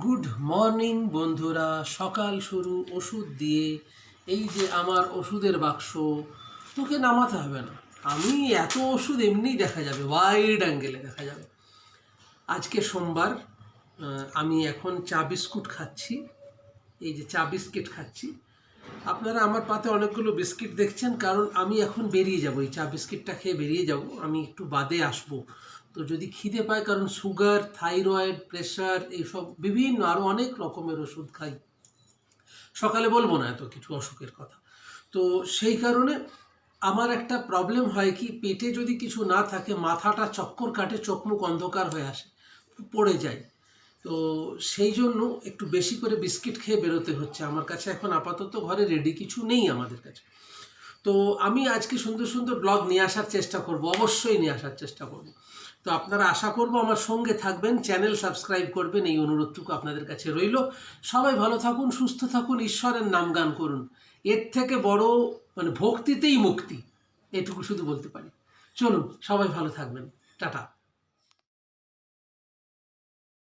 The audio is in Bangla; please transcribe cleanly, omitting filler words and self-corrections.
গুড মর্নিং বন্ধুরা। সকাল শুরু ওষুধ দিয়ে। এই যে আমার ওষুধের বাক্স, তোকে নামাতে হবে না। আমি এত ওষুধ এমনিই দেখা যাবে, ওয়াইড অ্যাঙ্গেলে দেখা যাবে। আজকে সোমবার, আমি এখন চা বিস্কুট খাচ্ছি। এই যে চা বিস্কিট খাচ্ছি। আপনারা আমার পাতে অনেকগুলো বিস্কিট দেখছেন, কারণ আমি এখন বেরিয়ে যাব। এই চা বিস্কিটটা খেয়ে বেরিয়ে যাব, আমি একটু বাদে আসব। তো যদি খিদে পায়, কারণ সুগার, থাইরয়েড, প্রেশার, এইসব বিভিন্ন আরও অনেক রকমের ওষুধ খাই। সকালে বলবো না এত কিছু অসুখের কথা। তো সেই কারণে আমার একটা প্রবলেম হয় কি, পেটে যদি কিছু না থাকে মাথাটা চক্কর কাটে, চোখ মুখ অন্ধকার হয়ে আসে, পড়ে যায়। তো সেই জন্য একটু বেশি করে বিস্কিট খেয়ে বেরোতে হচ্ছে। আমার কাছে এখন আপাতত ঘরে রেডি কিছু নেই আমাদের কাছে। তো আমি আজকে সুন্দর সুন্দর ব্লগ নিয়ে আসার চেষ্টা করব, অবশ্যই নিয়ে আসার চেষ্টা করব। তো আপনারা আশা করব আমার সঙ্গে থাকবেন, চ্যানেল সাবস্ক্রাইব করবেন, এই অনুরোধটুকু আপনাদের কাছে রইল। সবাই ভালো থাকুন, সুস্থ থাকুন, ঈশ্বরের নাম গান করুন। এর থেকে বড় ভক্তিতেই মুক্তি, এটুকু শুধু বলতে পারি। চলুন, সবাই ভালো থাকবেন। টাটা।